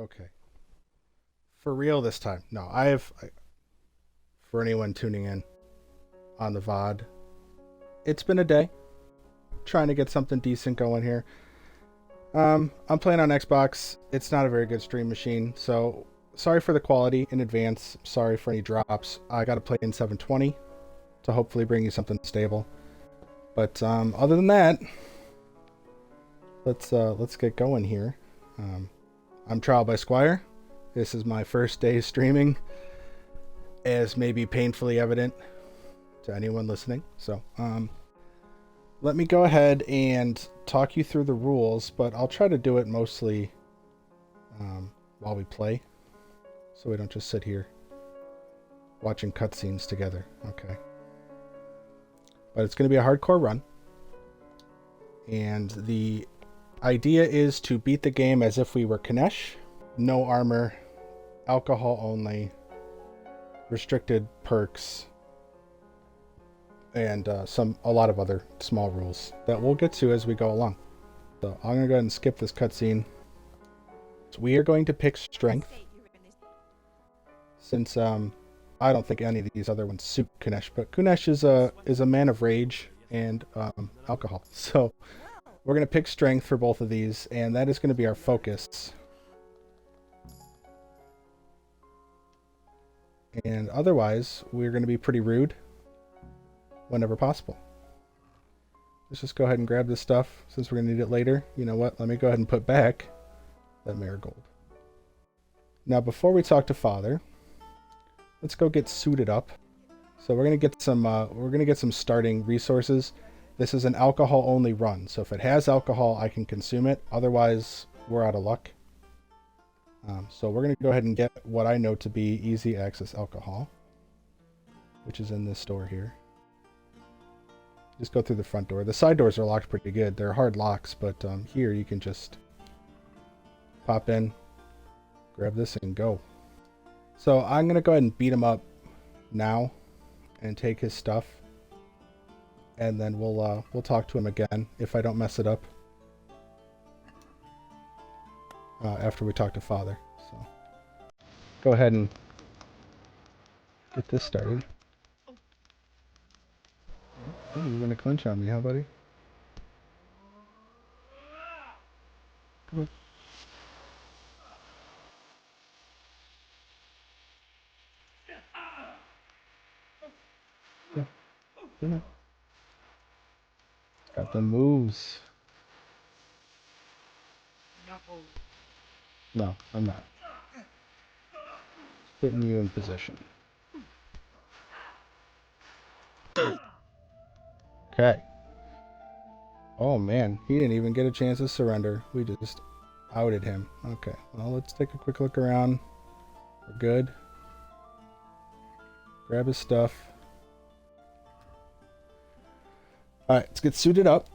Okay. For real this time. No, for anyone tuning in on the VOD, it's been a day trying to get something decent going here. I'm playing on Xbox. It's not a very good stream machine, so sorry for the quality in advance. Sorry for any drops. I got to play in 720 to hopefully bring you something stable. But other than that, let's get going here. I'm Trial by Squire. This is my first day streaming, as may be painfully evident to anyone listening. So let me go ahead and talk you through the rules, but I'll try to do it mostly while we play, so we don't just sit here watching cutscenes together. Okay. But it's going to be a hardcore run, and the idea is to beat the game as if we were Kunesh. No armor, alcohol only, restricted perks, and a lot of other small rules that we'll get to as we go along. So I'm gonna go ahead and skip this cutscene. So we are going to pick strength, since I don't think any of these other ones suit Kunesh, but Kunesh is a man of rage and alcohol. So we're gonna pick strength for both of these, and that is gonna be our focus. And otherwise, we're gonna be pretty rude whenever possible. Let's just go ahead and grab this stuff since we're going to need it later. You know what? Let me go ahead and put back that marigold. Now, before we talk to Father, let's go get suited up. So we're going to get some starting resources. This is an alcohol only run. So if it has alcohol, I can consume it. Otherwise, we're out of luck. So we're going to go ahead and get what I know to be easy access alcohol, which is in this store here. Just go through the front door. The side doors are locked pretty good. They're hard locks, but here you can just pop in, grab this, and go. So I'm going to go ahead and beat him up now and take his stuff. And then we'll talk to him again if I don't mess it up after we talk to Father. So go ahead and get this started. Oh, you're gonna clinch on me, huh, buddy? Come on. Yeah. Come on. Got the moves. No, I'm not. Putting you in position. Okay. Oh man, he didn't even get a chance to surrender. We just outed him. Okay, well, let's take a quick look around. We're good. Grab his stuff. Alright, let's get suited up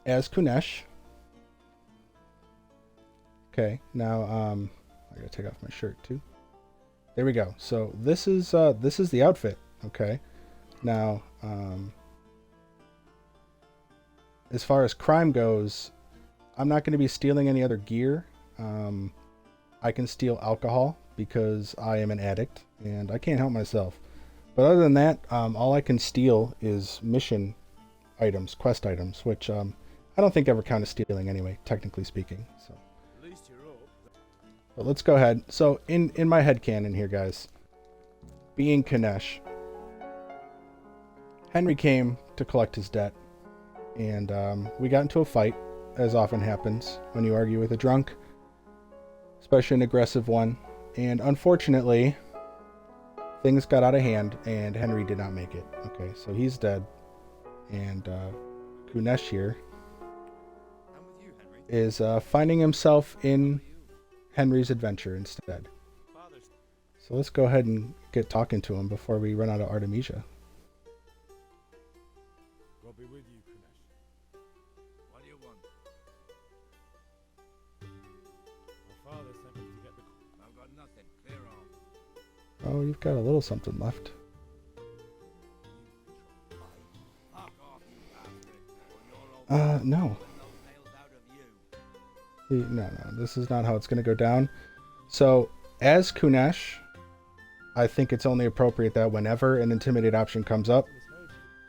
as Kunesh. Okay, now I gotta take off my shirt too. There we go. So this is the outfit. Okay. Now, as far as crime goes, I'm not going to be stealing any other gear. I can steal alcohol because I am an addict and I can't help myself. But other than that, all I can steal is mission items, quest items, which I don't think ever count as stealing anyway, technically speaking. So, but let's go ahead. So in my headcanon here, guys, being Kunesh, Henry came to collect his debt. And we got into a fight, as often happens when you argue with a drunk, especially an aggressive one. And unfortunately, things got out of hand, and Henry did not make it. Okay, so he's dead. And Kunesh here is finding himself in Henry's adventure instead. So let's go ahead and get talking to him before we run out of Artemisia. Oh, you've got a little something left. No. No, this is not how it's going to go down. So, as Kunesh, I think it's only appropriate that whenever an intimidate option comes up,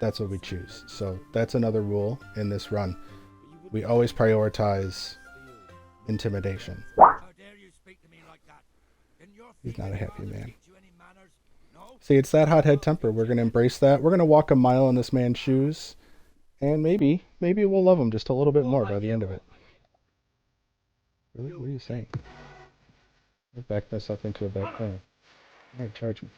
that's what we choose. So that's another rule in this run. We always prioritize intimidation. He's not a happy man. See, it's that hothead temper. We're going to embrace that. We're going to walk a mile in this man's shoes. And maybe we'll love him just a little bit more by the end of it. Really? What are you saying? I'll back this up into a back corner. Alright, charge me.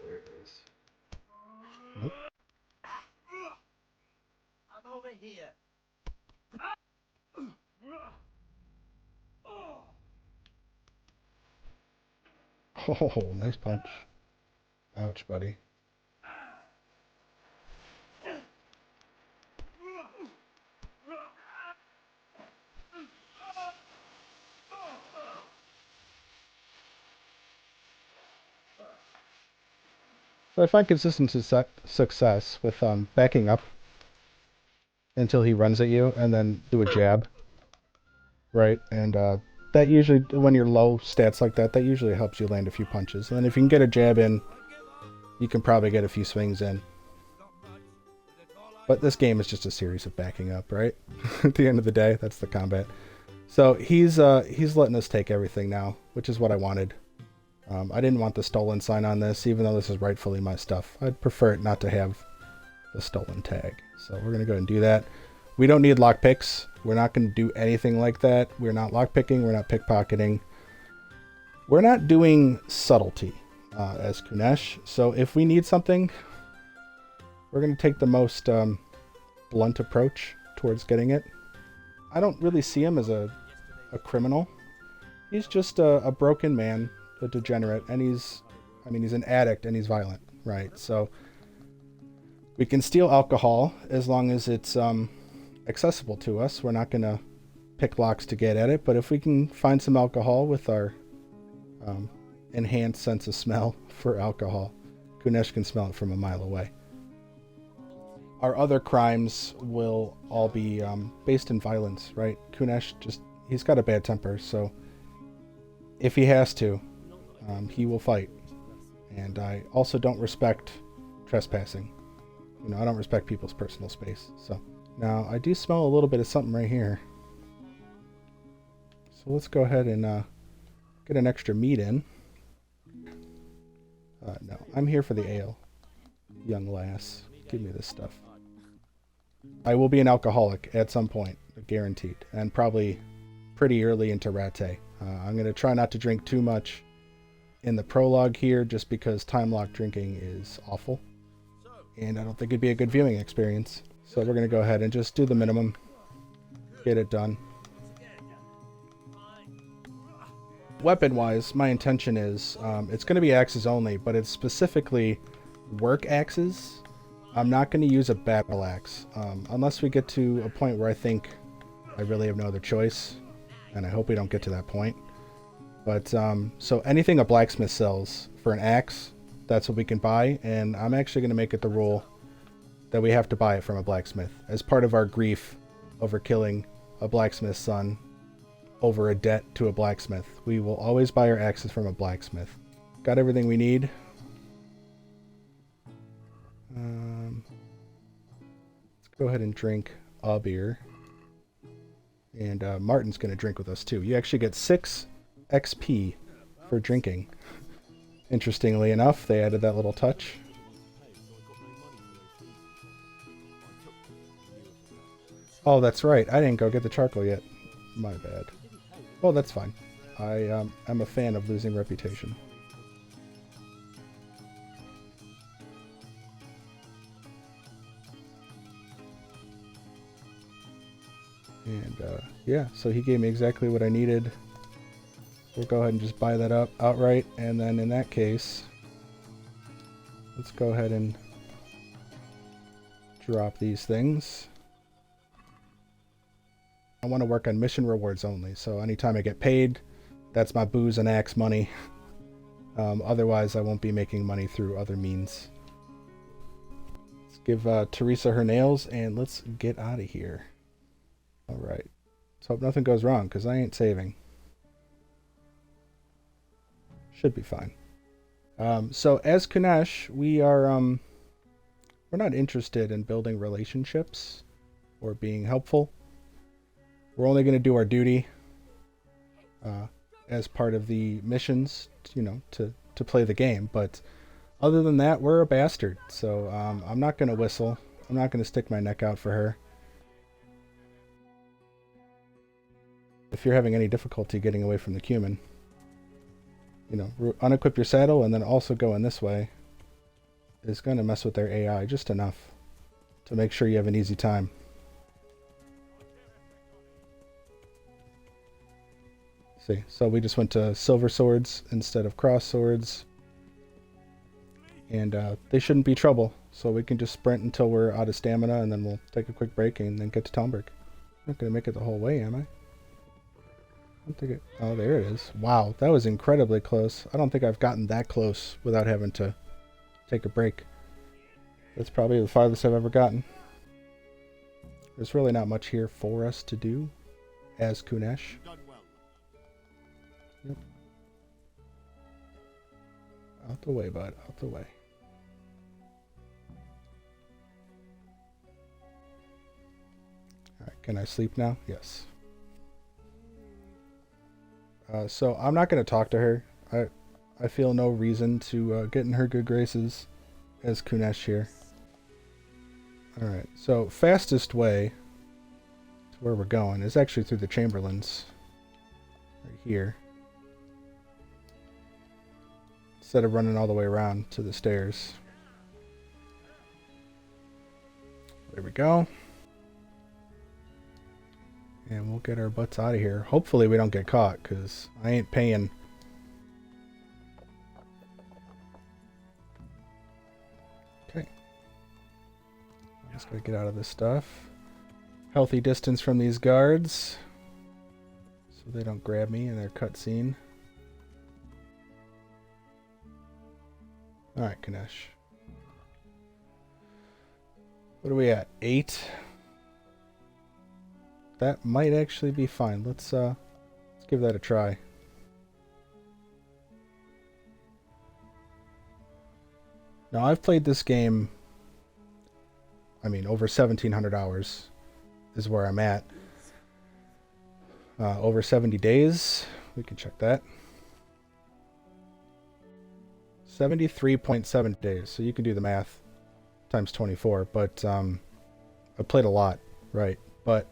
There it is. Nope. I'm over here. Oh, nice punch. Ouch, buddy. So I find consistent success with backing up until he runs at you and then do a jab. Right? And that usually, when you're low stats like that, that usually helps you land a few punches. And then if you can get a jab in, you can probably get a few swings in. But this game is just a series of backing up, right? At the end of the day, that's the combat. So he's letting us take everything now, which is what I wanted. I didn't want the stolen sign on this, even though this is rightfully my stuff. I'd prefer it not to have the stolen tag. So we're going to go and do that. We don't need lockpicks. We're not going to do anything like that. We're not lockpicking. We're not pickpocketing. We're not doing subtlety as Kunesh. So if we need something, we're going to take the most blunt approach towards getting it. I don't really see him as a criminal. He's just a broken man, a degenerate, and he's an addict and he's violent, right? So we can steal alcohol as long as it's accessible to us. We're not going to pick locks to get at it, but if we can find some alcohol with our enhanced sense of smell for alcohol, Kunesh can smell it from a mile away. Our other crimes will all be based in violence, right? Kunesh he's got a bad temper, so if he has to, he will fight. And I also don't respect trespassing. I don't respect people's personal space. So now I do smell a little bit of something right here. So let's go ahead and get an extra meat in. No, I'm here for the ale, young lass. Give me this stuff. I will be an alcoholic at some point, guaranteed, and probably pretty early into Rattay. I'm going to try not to drink too much in the prologue here, just because time lock drinking is awful, and I don't think it'd be a good viewing experience. So we're going to go ahead and just do the minimum, get it done. Weapon-wise, my intention is it's going to be axes only, but it's specifically work axes. I'm not going to use a battle axe unless we get to a point where I think I really have no other choice, and I hope we don't get to that point. But so anything a blacksmith sells for an axe, that's what we can buy, and I'm actually going to make it the rule that we have to buy it from a blacksmith as part of our grief over killing a blacksmith's son over a debt to a blacksmith. We will always buy our axes from a blacksmith. Got everything we need. Let's go ahead and drink a beer. And Martin's going to drink with us too. You actually get 6 XP for drinking. Interestingly enough, they added that little touch. Oh, that's right. I didn't go get the charcoal yet. My bad. Oh, that's fine. I'm a fan of losing reputation. And yeah, so he gave me exactly what I needed. We'll go ahead and just buy that up outright, and then in that case, let's go ahead and drop these things. I want to work on mission rewards only, so anytime I get paid, that's my booze and axe money. Otherwise, I won't be making money through other means. Let's give Teresa her nails, and let's get out of here. All right. Let's hope nothing goes wrong, because I ain't saving. Should be fine. So as Kunesh, we are we're not interested in building relationships or being helpful. We're only going to do our duty as part of the missions, you know, to play the game. But other than that, we're a bastard. So I'm not going to whistle. I'm not going to stick my neck out for her. If you're having any difficulty getting away from the cumin, you know, unequip your saddle and then also go in this way is going to mess with their AI just enough to make sure you have an easy time. See, so we just went to silver swords instead of cross swords. And they shouldn't be trouble, so we can just sprint until we're out of stamina, and then we'll take a quick break and then get to Talmberg. I'm not going to make it the whole way, am I? I don't think it... Oh, there it is. Wow, that was incredibly close. I don't think I've gotten that close without having to take a break. That's probably the farthest I've ever gotten. There's really not much here for us to do as Kunesh. Yep. Out the way, bud. Out the way. Alright, can I sleep now? Yes. So I'm not going to talk to her. I feel no reason to get in her good graces as Kunesh here. Alright, so fastest way to where we're going is actually through the Chamberlains. Right here. Instead of running all the way around to the stairs. There we go. And we'll get our butts out of here. Hopefully we don't get caught, because I ain't paying. Okay. Just gotta get out of this stuff. Healthy distance from these guards, so they don't grab me in their cutscene. Alright, Kunesh. What are we at? 8? That might actually be fine. Let's give that a try. Now, I've played this game, I mean, over 1,700 hours is where I'm at. Over 70 days. We can check that. 73.7 days. So you can do the math times 24. But I played a lot, right? But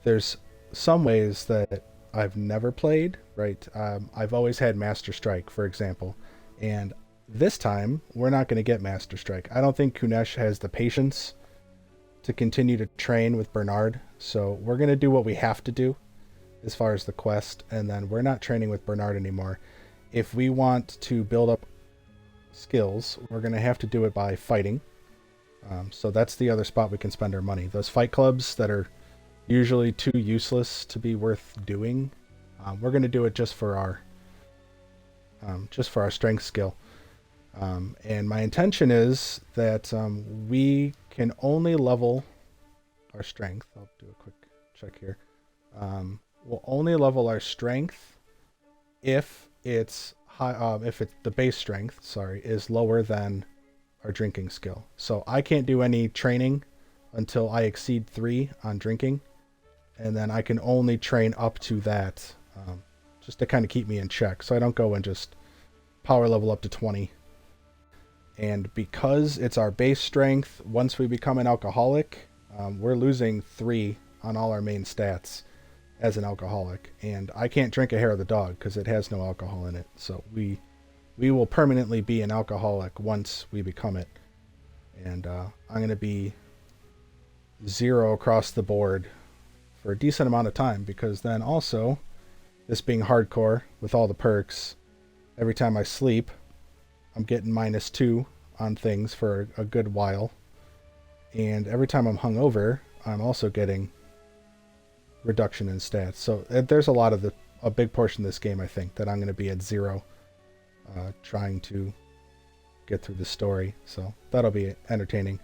there's some ways that I've never played, right? I've always had Master Strike, for example. And this time, we're not going to get Master Strike. I don't think Kunesh has the patience to continue to train with Bernard. So we're going to do what we have to do as far as the quest. And then we're not training with Bernard anymore. If we want to build up skills, we're going to have to do it by fighting. So that's the other spot we can spend our money. Those fight clubs that are usually too useless to be worth doing. We're going to do it just for our strength skill. And my intention is that we can only level our strength. I'll do a quick check here. We'll only level our strength if it's high. If it's the base strength, sorry, is lower than our drinking skill. So I can't do any training until I exceed 3 on drinking. And then I can only train up to that, just to kind of keep me in check, so I don't go and just power level up to 20. And because it's our base strength, once we become an alcoholic, we're losing 3 on all our main stats as an alcoholic. And I can't drink a hair of the dog because it has no alcohol in it. So we will permanently be an alcoholic once we become it. And I'm going to be 0 across the board for a decent amount of time, because then also, this being hardcore with all the perks, every time I sleep, I'm getting -2 on things for a good while. And every time I'm hungover, I'm also getting reduction in stats. So there's a big portion of this game, I think, that I'm going to be at 0, trying to get through the story. So that'll be entertaining.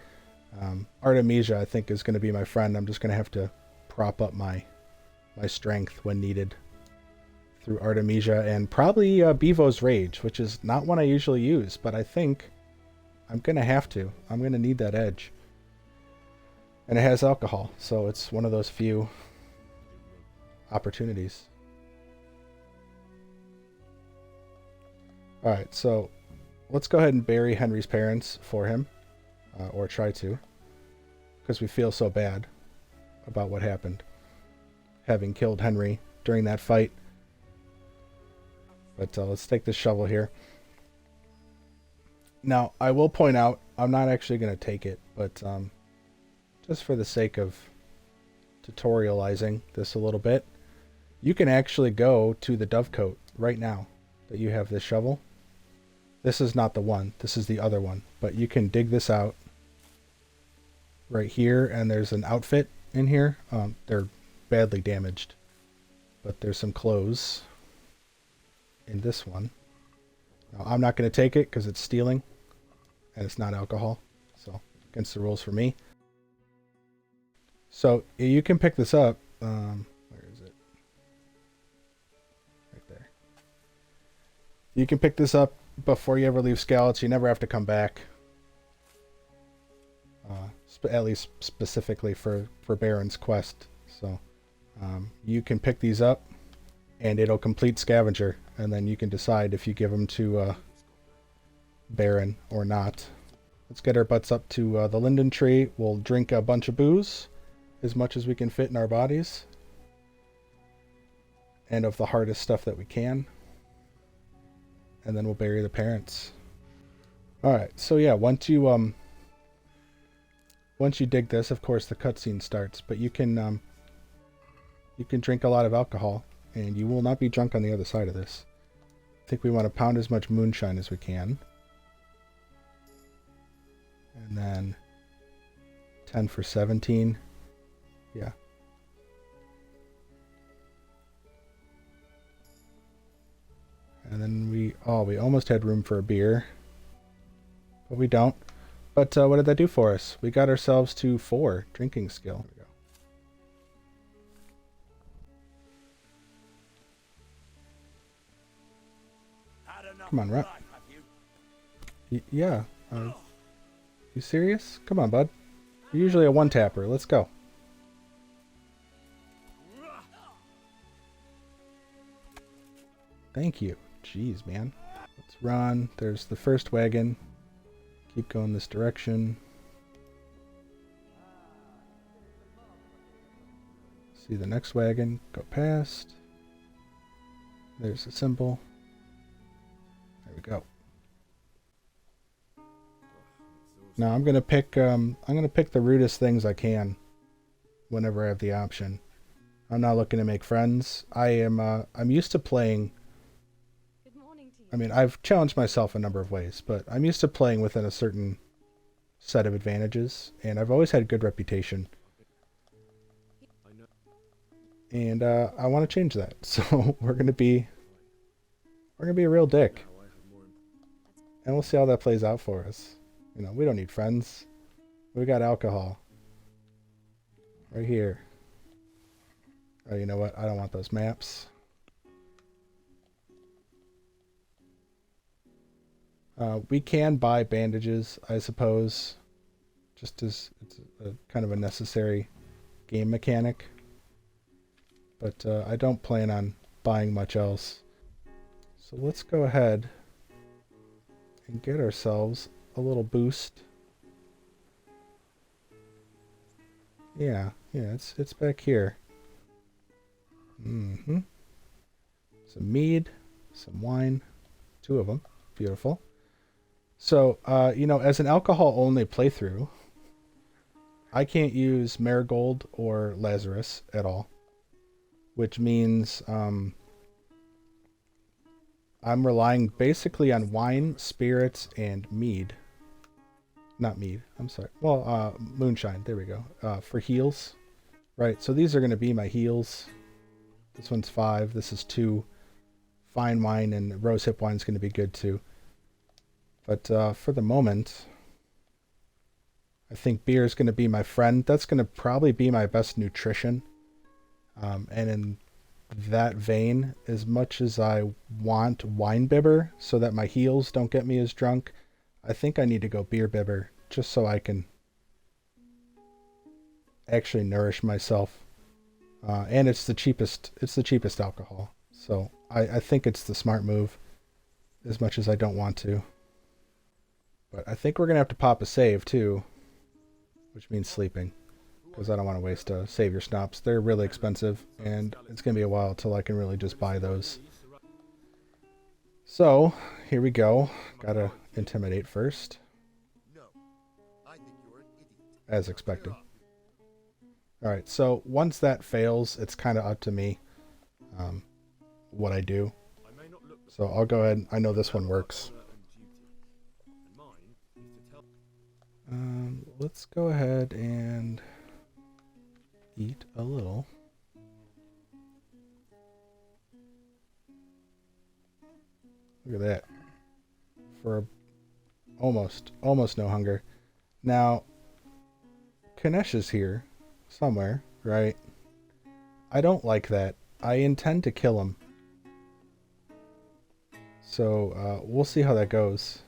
Artemisia, I think, is going to be my friend. I'm just going to have to prop up my strength when needed through Artemisia and probably Bevo's Rage, which is not one I usually use, but I think I'm going to have to. I'm going to need that edge. And it has alcohol, so it's one of those few opportunities. Alright, so let's go ahead and bury Henry's parents for him. Or try to. Because we feel so bad about what happened. Having killed Henry during that fight. But let's take this shovel here. Now, I will point out, I'm not actually going to take it, but just for the sake of tutorializing this a little bit, you can actually go to the dovecote right now that you have this shovel. This is not the one, this is the other one, but you can dig this out right here, and there's an outfit in here. They're badly damaged, but there's some clothes in this one. Now, I'm not going to take it because it's stealing and it's not alcohol, so against the rules for me. So you can pick this up. Where is it? Right there. You can pick this up before you ever leave Skalitz. You never have to come back. At least specifically for Baron's quest. So you can pick these up and it'll complete Scavenger, and then you can decide if you give them to Baron or not. Let's get our butts up to the linden tree. We'll drink a bunch of booze, as much as we can fit in our bodies, and of the hardest stuff that we can, and then we'll bury the parents. Alright, so yeah, once you dig this, of course the cutscene starts, but you can drink a lot of alcohol and you will not be drunk on the other side of this. I think we want to pound as much moonshine as we can. And then 10 for 17. Yeah. And then we almost had room for a beer, but we don't. But what did that do for us? We got ourselves to 4 drinking skill. There we go. Come on, Rep. Yeah. You serious? Come on, bud. You're usually a one-tapper. Let's go. Thank you. Jeez, man. Let's run. There's the first wagon. Keep going this direction. See the next wagon. Go past. There's a symbol. There we go. Now I'm gonna pick the rudest things I can whenever I have the option. I'm not looking to make friends. I'm used to playing. I mean, I've challenged myself a number of ways, but I'm used to playing within a certain set of advantages, and I've always had a good reputation. And I want to change that. So we're gonna be a real dick, and we'll see how that plays out for us. You know, we don't need friends. We got alcohol right here. Oh, you know what? I don't want those maps. We can buy bandages, I suppose, just as it's a kind of a necessary game mechanic. But I don't plan on buying much else. So let's go ahead and get ourselves a little boost. Yeah, it's back here. Some mead, some wine, 2 of them. Beautiful. So, you know, as an alcohol-only playthrough, I can't use Marigold or Lazarus at all, which means I'm relying basically on wine, spirits, and mead. Not mead, I'm sorry. Well, moonshine, there we go. For heals. Right, so these are going to be my heals. This one's 5, this is 2. Fine wine and rosehip wine is going to be good too. But for the moment, I think beer is going to be my friend. That's going to probably be my best nutrition. And in that vein, as much as I want wine bibber so that my heels don't get me as drunk, I think I need to go beer bibber just so I can actually nourish myself. And it's the cheapest alcohol. So I think it's the smart move, as much as I don't want to. But I think we're going to have to pop a save too, which means sleeping, because I don't want to waste savior snops. They're really expensive, and it's going to be a while till I can really just buy those. So, here we go. Gotta intimidate first. As expected. Alright, so once that fails, it's kind of up to me what I do. So I'll go ahead. I know this one works. Let's go ahead and eat a little. Look at that. For almost no hunger. Now, Kunesh is here somewhere, right? I don't like that. I intend to kill him. So we'll see how that goes.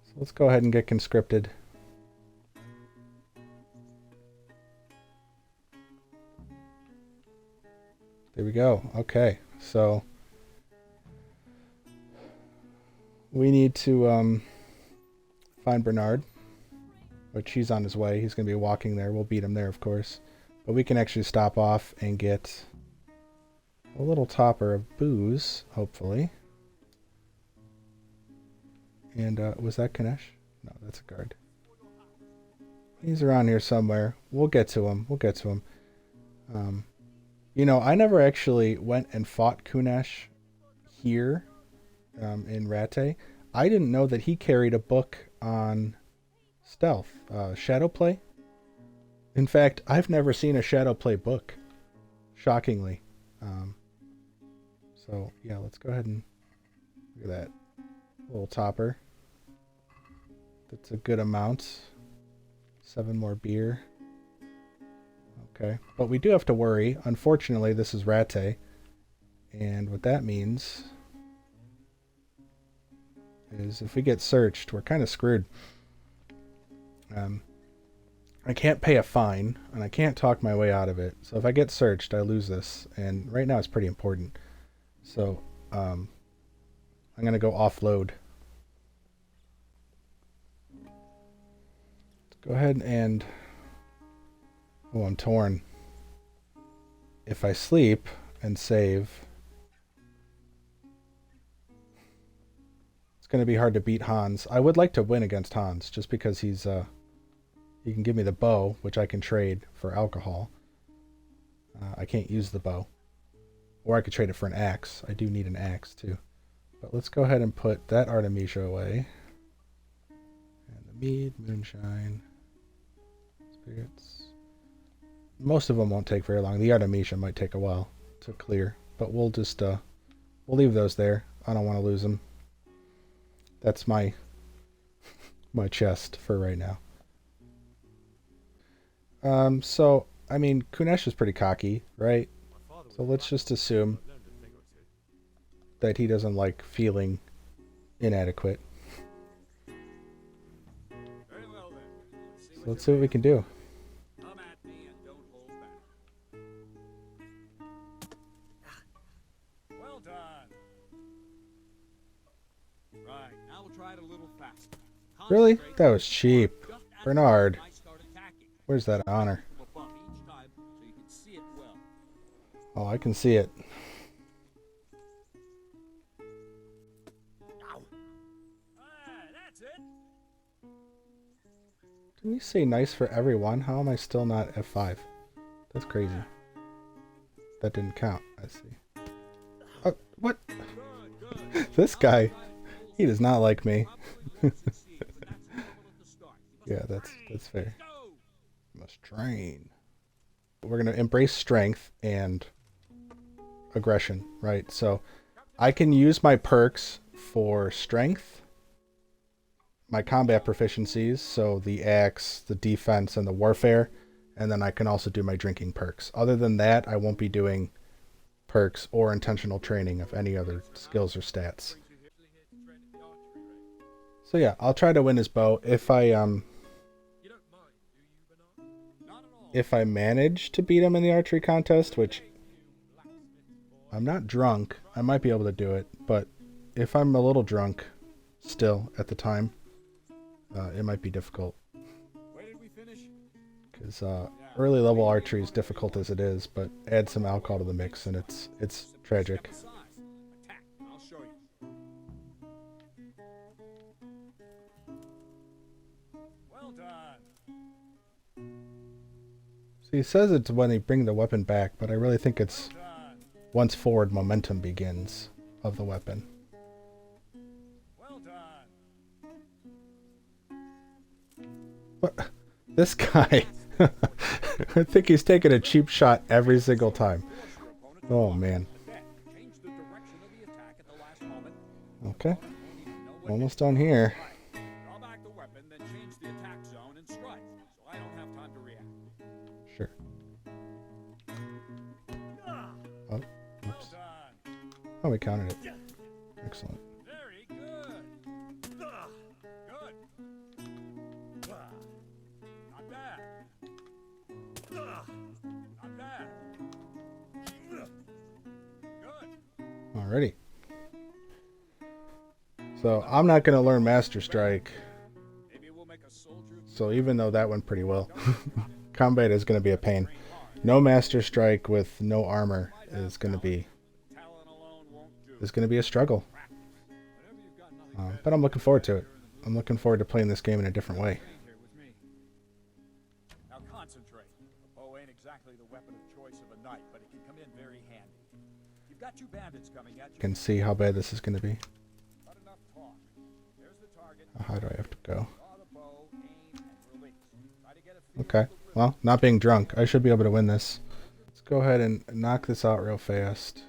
So let's go ahead and get conscripted. There we go. Okay, so we need to find Bernard, which he's on his way. He's going to be walking there. We'll beat him there, of course. But we can actually stop off and get a little topper of booze, hopefully. And was that Kunesh? No, that's a guard. He's around here somewhere. We'll get to him. We'll get to him. You know, I never actually went and fought Kunesh here in Rate. I didn't know that he carried a book on stealth, shadow play. In fact, I've never seen a shadow play book, shockingly. So yeah, let's go ahead and look at that little topper. That's a good amount. 7 more beer. Okay, but we do have to worry. Unfortunately, this is Rate, and what that means is if we get searched, we're kind of screwed. I can't pay a fine, and I can't talk my way out of it. So if I get searched, I lose this, and right now it's pretty important. So I'm going to go offload. Let's go ahead and... Oh, I'm torn. If I sleep and save, it's going to be hard to beat Hans. I would like to win against Hans, just because he's... he can give me the bow, which I can trade for alcohol. I can't use the bow. Or I could trade it for an axe. I do need an axe, too. But let's go ahead and put that Artemisia away. And the mead, moonshine, spirits. Most of them won't take very long. The Artemisia might take a while to clear. But we'll just, we'll leave those there. I don't want to lose them. That's my chest for right now. So, I mean, Kunesh is pretty cocky, right? So let's just assume that he doesn't like feeling inadequate. So let's see what we can do. Well done. Right, now we'll try it a little faster. Really? That was cheap. Bernard. Where's that honor? Oh, I can see it. Did we say nice for everyone? How am I still not F5? That's crazy. That didn't count. I see. Oh, what? This guy. He does not like me. Yeah, that's fair. Must train. We're going to embrace strength and aggression, right? So I can use my perks for strength my combat proficiencies, so the axe, the defense, and the warfare, and then I can also do my drinking perks. Other than that, I won't be doing perks or intentional training of any other skills or stats. So yeah, I'll try to win his bow. If I manage to beat him in the archery contest, which I'm not drunk, I might be able to do it, but if I'm a little drunk still at the time, it might be difficult. Because early level archery is difficult as it is, but add some alcohol to the mix and it's tragic. So he says it's when they bring the weapon back, but I really think it's once forward momentum begins of the weapon. What? This guy. I think he's taking a cheap shot every single time. Oh man. Okay. Almost done here. Sure. Oh, oops. Oh, we counted it. Excellent. Very good. Good. Not bad. Not bad. Good. Alrighty. So I'm not going to learn Master Strike. So even though that went pretty well, combat is going to be a pain. No Master Strike with no armor is going to be a struggle. But I'm looking forward to it. I'm looking forward to playing this game in a different way. Now concentrate. A bow ain't exactly the weapon of choice of a knight, but it can come in very handy. You've got two bandits coming at you. You can see how bad this is going to be. Not enough talk. There's the target. How do I have to go? Draw the bow, aim, and release. Try to get a feel Okay. of the rhythm. Well, not being drunk, I should be able to win this. Let's go ahead and knock this out real fast.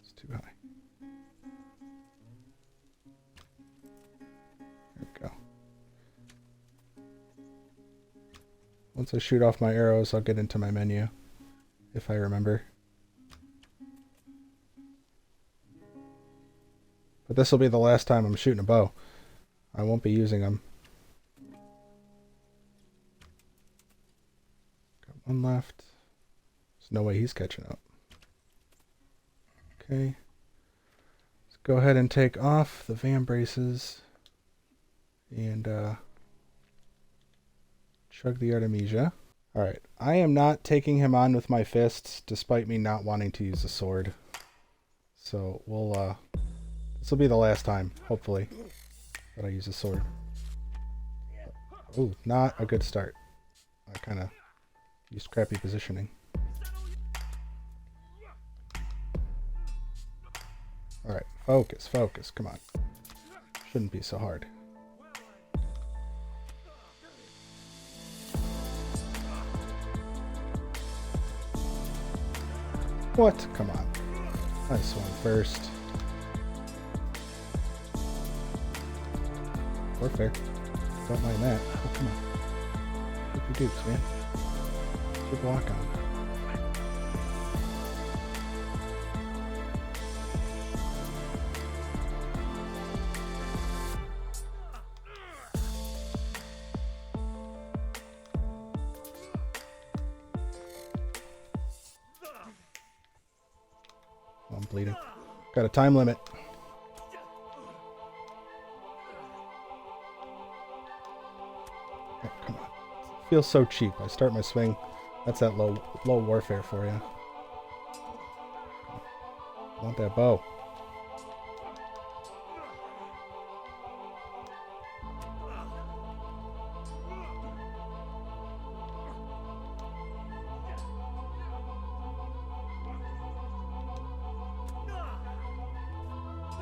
It's too high. There we go. Once I shoot off my arrows, I'll get into my menu, if I remember. But this will be the last time I'm shooting a bow. I won't be using them. Got one left. There's no way he's catching up. Okay. Let's go ahead and take off the van braces and chug the Artemisia. Alright, I am not taking him on with my fists, despite me not wanting to use a sword. So we'll this will be the last time, hopefully, that I use a sword. Ooh, not a good start. I kind of used crappy positioning. Alright, focus, focus, come on. Shouldn't be so hard. What? Come on. Nice one first. Or fair. Don't mind that. Oh, come on. Keep your dukes, man. Keep your block on. Oh, I'm bleeding. Got a time limit. Oh, come on. Feels so cheap. I start my swing. That's that low warfare for you. I want that bow.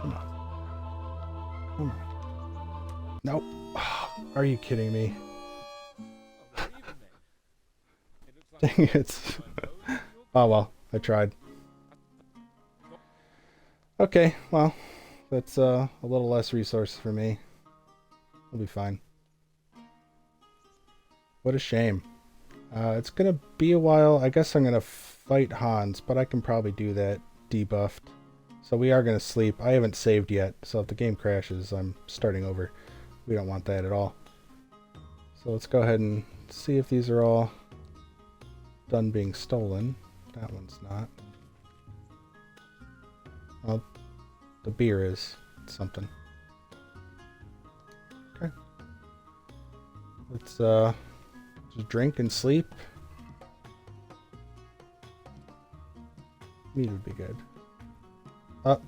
Come on. Come on. Nope. Are you kidding me? Dang it. Oh well, I tried. Okay, well, That's a little less resource for me. We'll be fine. What a shame. It's gonna be a while. I guess I'm gonna fight Hans, but I can probably do that debuffed. So we are gonna sleep. I haven't saved yet, so if the game crashes, I'm starting over. We don't want that at all. So let's go ahead and see if these are all done being stolen. That one's not. Well, the beer is something. Okay. Let's just drink and sleep. Meat would be good. Oh,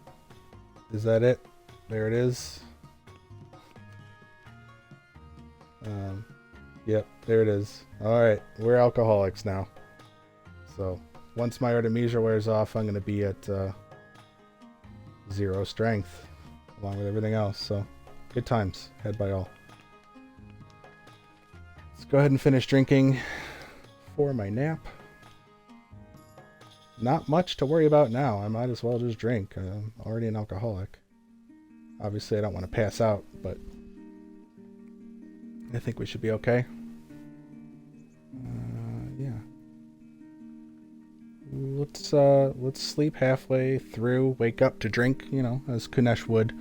is that it? There it is. Yep, there it is. Alright, we're alcoholics now. So, once my Artemisia wears off, I'm going to be at 0 strength, along with everything else. So, good times, had by all. Let's go ahead and finish drinking for my nap. Not much to worry about now. I might as well just drink. I'm already an alcoholic. Obviously, I don't want to pass out, but I think we should be okay. Yeah. Let's sleep halfway through, wake up to drink, you know, as Kunesh would.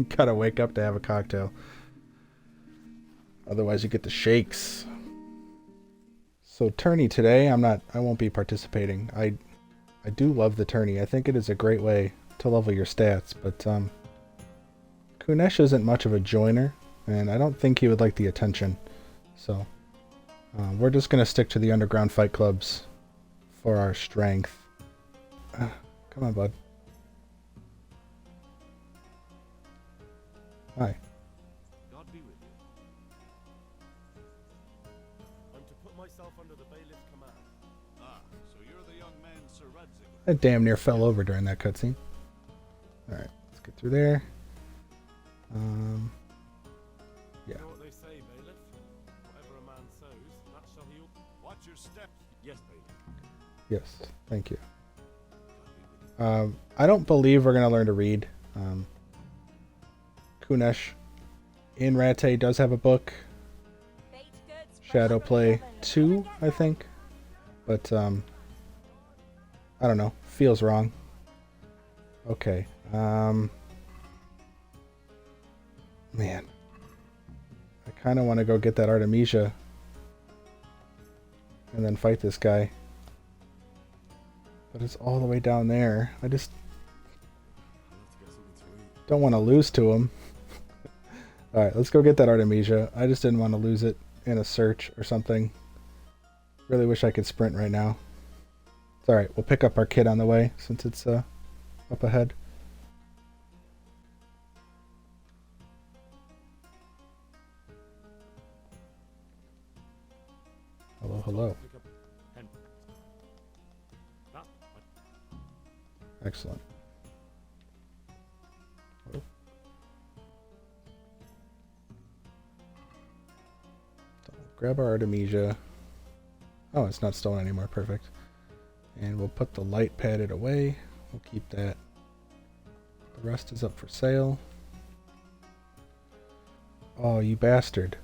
Gotta wake up to have a cocktail. Otherwise you get the shakes. So tourney today, I won't be participating. I do love the tourney. I think it is a great way to level your stats, but Kunesh isn't much of a joiner, and I don't think he would like the attention. So we're just gonna stick to the underground fight clubs for our strength. Come on, bud. Hi. God be with you. I'm to put myself under the bailiff's command. Ah, so you're the young man Sir Radzig. I damn near fell over during that cutscene. Alright, let's get through there. Yeah. You know what they say, bailiff? Whatever a man sows, that shall he. Watch your steps. Yes, bailiff. Yes, thank you. I don't believe we're going to learn to read. Kunesh in Rate does have a book. Shadowplay 2, I think. But, I don't know. Feels wrong. Okay. Man. I kind of want to go get that Artemisia. And then fight this guy. But it's all the way down there. I just don't want to lose to him. Alright, let's go get that Artemisia. I just didn't want to lose it in a search or something. Really wish I could sprint right now. It's alright, we'll pick up our kid on the way since it's up ahead. Hello, hello. Excellent. Oh. So grab our Artemisia. Oh, it's not stolen anymore. Perfect. And we'll put the light padded away. We'll keep that. The rest is up for sale. Oh, you bastard.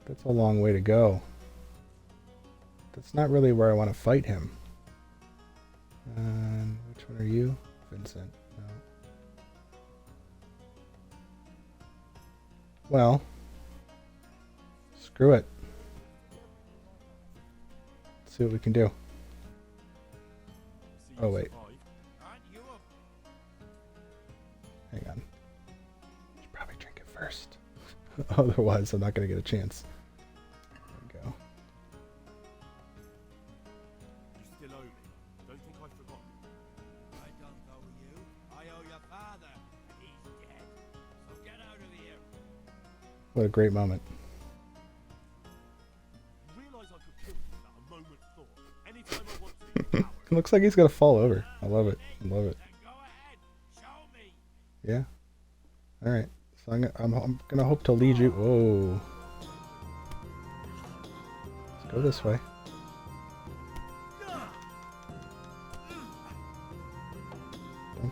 That's a long way to go. That's not really where I want to fight him. Which one are you? Vincent. No. Well, screw it. Let's see what we can do. Oh, wait. Hang on. Should probably drink it first. Otherwise, I'm not going to get a chance. There we go. You still owe me. Don't think I've forgotten. I don't owe you. I owe your father. He's dead. So get out of here. What a great moment. You realise I could kill you without a moment's thought. Anytime I want to, you coward. It looks like he's going to fall over. I love it. I love it. Then go ahead. Show me. Yeah. Alright. So I'm gonna hope to lead you. Whoa. Let's go this way.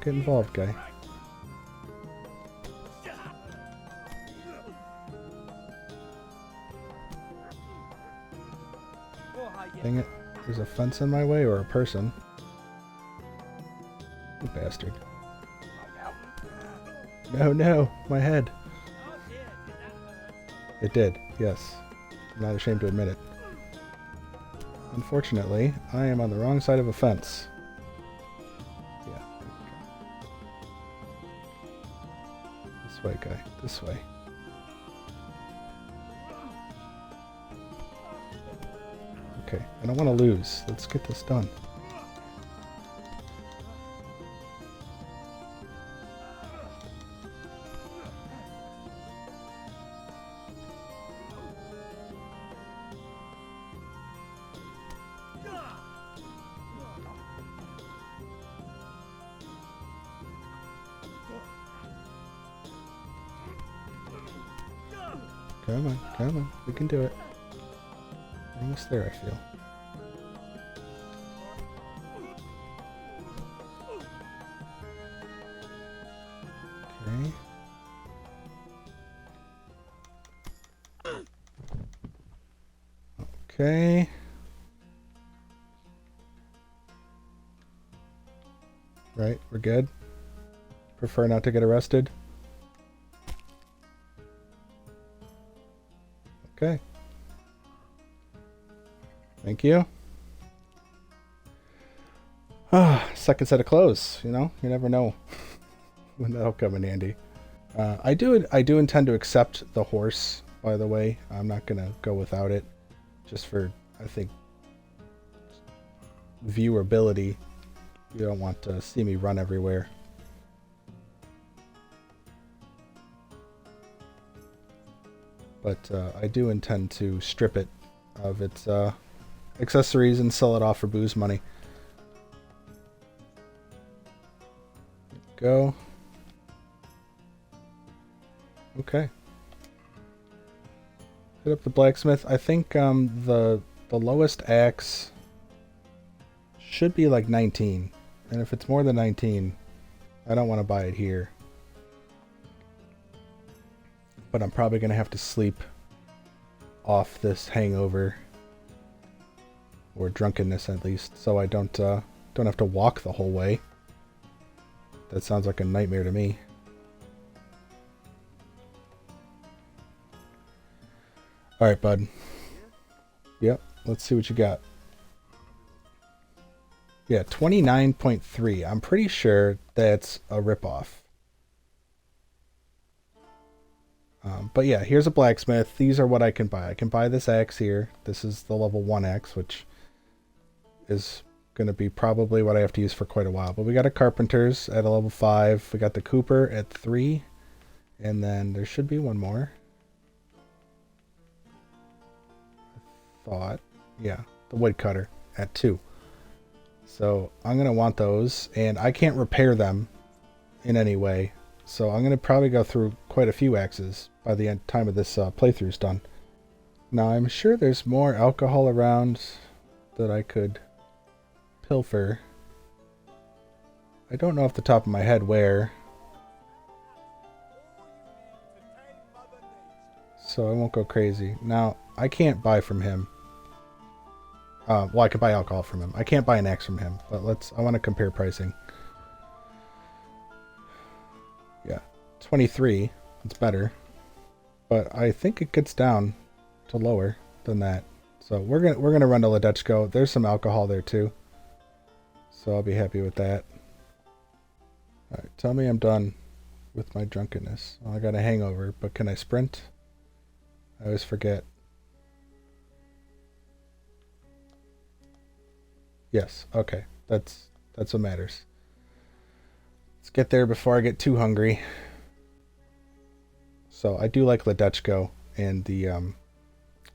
get involved, guy. Dang it. There's a fence in my way or a person. You bastard. No, no, my head. It did, yes. I'm not ashamed to admit it. Unfortunately, I am on the wrong side of a fence. Yeah. This way, guy. This way. Okay, I don't want to lose. Let's get this done. Come on, come on. We can do it. Almost there, I feel. Okay. Okay. Right, we're good. Prefer not to get arrested. Okay. Thank you. Second set of clothes, you know? You never know when that'll come in handy. I do intend to accept the horse, by the way. I'm not going to go without it. Just for, I think, viewability. You don't want to see me run everywhere. But I do intend to strip it of its accessories and sell it off for booze money. Go. Okay. Hit up the blacksmith. I think the lowest axe should be like 19. And if it's more than 19, I don't want to buy it here. But I'm probably going to have to sleep off this hangover. Or drunkenness, at least. So I don't have to walk the whole way. That sounds like a nightmare to me. Alright, bud. Yep, let's see what you got. Yeah, 29.3. I'm pretty sure that's a ripoff. But yeah, here's a blacksmith. These are what I can buy. I can buy this axe here. This is the level 1 axe, which is going to be probably what I have to use for quite a while. But we got a carpenter's at a level 5. We got the cooper at 3. And then there should be one more. I thought. Yeah, the woodcutter at 2. So I'm going to want those. And I can't repair them in any way. So I'm going to probably go through quite a few axes by the time of this playthrough's done. Now I'm sure there's more alcohol around that I could pilfer. I don't know off the top of my head where. So I won't go crazy. Now, I can't buy from him. Well, I can buy alcohol from him. I can't buy an axe from him. But I want to compare pricing. Yeah, 23. It's better. But I think it gets down to lower than that. So we're gonna run to Ledechko. There's some alcohol there too. So I'll be happy with that. Alright, tell me I'm done with my drunkenness. Well, I got a hangover, but can I sprint? I always forget. Yes, okay. That's what matters. Let's get there before I get too hungry. So I do like Ledechko and the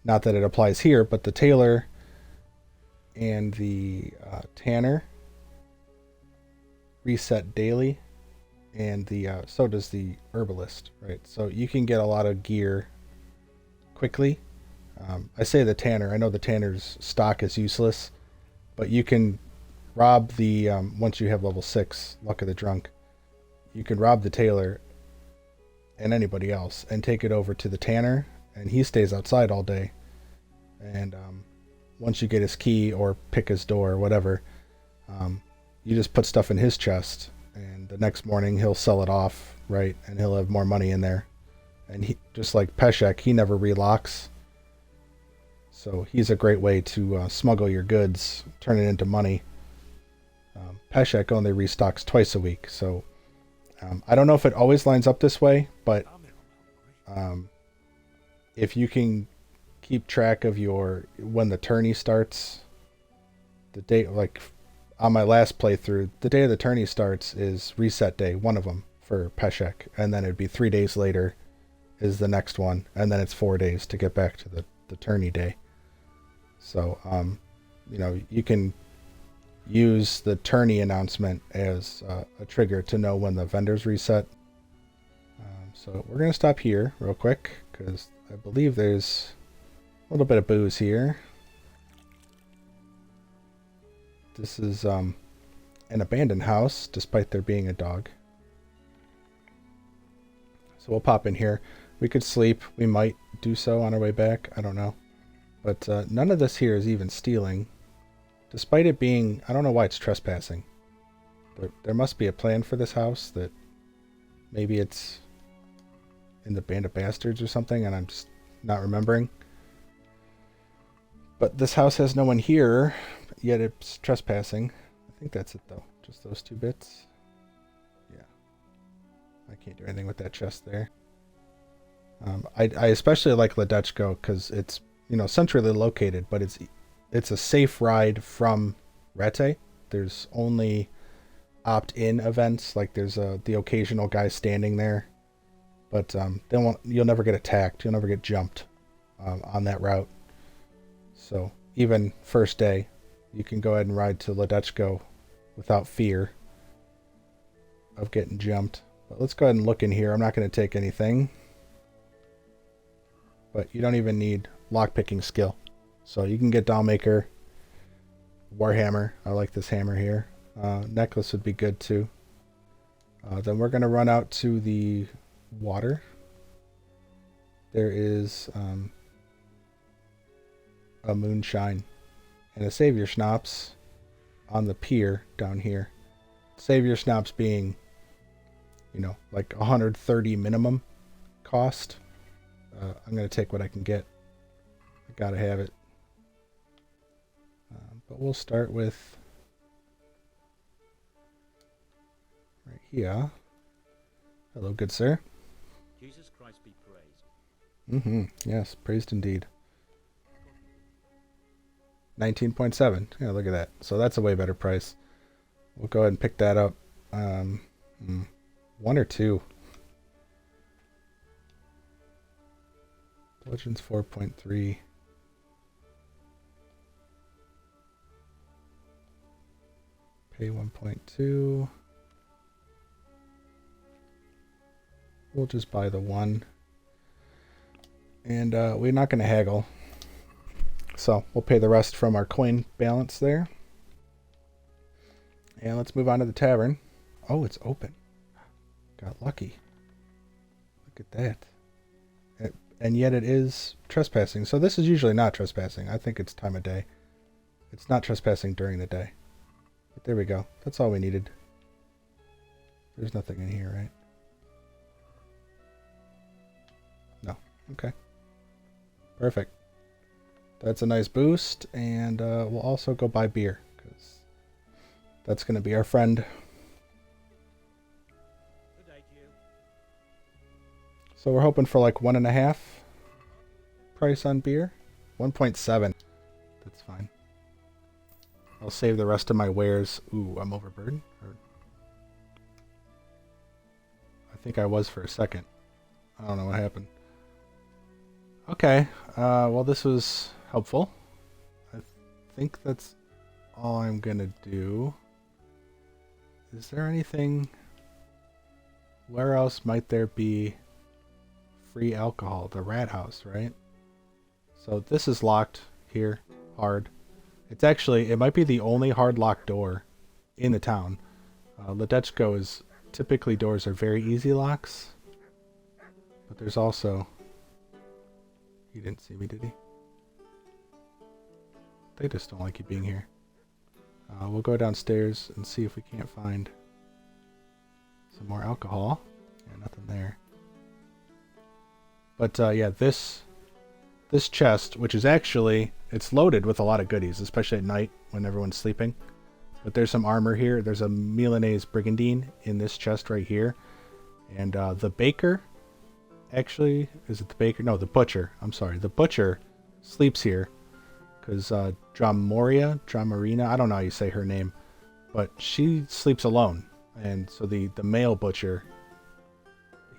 not that it applies here, but the tailor and the tanner reset daily, and the so does the herbalist, right? So you can get a lot of gear quickly. I say the tanner. I know the tanner's stock is useless, but you can rob the once you have level 6 Luck of the Drunk, you can rob the tailor and anybody else and take it over to the tanner, and he stays outside all day. And once you get his key or pick his door or whatever, you just put stuff in his chest, and the next morning he'll sell it off, right? And he'll have more money in there. And he, just like Peshek, he never relocks. So he's a great way to smuggle your goods, turn it into money. Peshek only restocks twice a week, so I don't know if it always lines up this way, but if you can keep track of when the tourney starts, the date, like on my last playthrough, the day of the tourney starts is reset day, one of them for Peshek, and then it'd be 3 days later is the next one, and then it's 4 days to get back to the tourney day. So, you can use the tourney announcement as a trigger to know when the vendors reset. So we're going to stop here real quick, because I believe there's a little bit of booze here. This is an abandoned house, despite there being a dog. So we'll pop in here. We could sleep. We might do so on our way back. I don't know. But none of this here is even stealing. Despite it being... I don't know why it's trespassing. There must be a plan for this house that maybe it's in the Band of Bastards or something, and I'm just not remembering. But this house has no one here, yet it's trespassing. I think that's it, though. Just those 2 bits. Yeah. I can't do anything with that chest there. I especially like Ledechko because it's, centrally located, but it's a safe ride from Rete. There's only opt-in events, like there's the occasional guy standing there, but you'll never get attacked. You'll never get jumped on that route. So even first day, you can go ahead and ride to Ledechko without fear of getting jumped. But let's go ahead and look in here. I'm not going to take anything, but you don't even need lockpicking skill. So you can get Dollmaker, Warhammer. I like this hammer here. Necklace would be good too. Then we're going to run out to the water. There is a moonshine and a savior schnapps on the pier down here. Savior schnapps being, like 130 minimum cost. I'm going to take what I can get. I gotta have it. But we'll start with right here. Hello, good sir. Jesus Christ be praised. Yes, praised indeed. 19.7. Yeah, look at that. So that's a way better price. We'll go ahead and pick that up. 1 or 2. Legends 4.3. Pay 1.2. We'll just buy the 1. And we're not going to haggle. So we'll pay the rest from our coin balance there. And let's move on to the tavern. Oh, it's open. Got lucky. Look at that. And yet it is trespassing. So this is usually not trespassing. I think it's time of day. It's not trespassing during the day. But there we go. That's all we needed. There's nothing in here, right? No. Okay. Perfect. That's a nice boost. And we'll also go buy beer, because that's going to be our friend. Good day to you. So we're hoping for like 1.5 price on beer. 1.7. That's fine. I'll save the rest of my wares. Ooh, I'm overburdened. I think I was for a second. I don't know what happened. Okay. Well, this was helpful. I think that's all I'm going to do. Is there anything... Where else might there be free alcohol? The Rat House, right? So this is locked here. Hard. It's actually... It might be the only hard locked door in the town. Ledechko is typically doors are very easy locks. But there's also... He didn't see me, did he? They just don't like you being here. We'll go downstairs and see if we can't find some more alcohol. Yeah, nothing there. But yeah, this chest, which is actually, it's loaded with a lot of goodies, especially at night when everyone's sleeping. But there's some armor here. There's a Milanese brigandine in this chest right here. And the baker, actually, is it the baker? No, the butcher. I'm sorry. The butcher sleeps here because Dramarina, I don't know how you say her name, but she sleeps alone. And so the male butcher,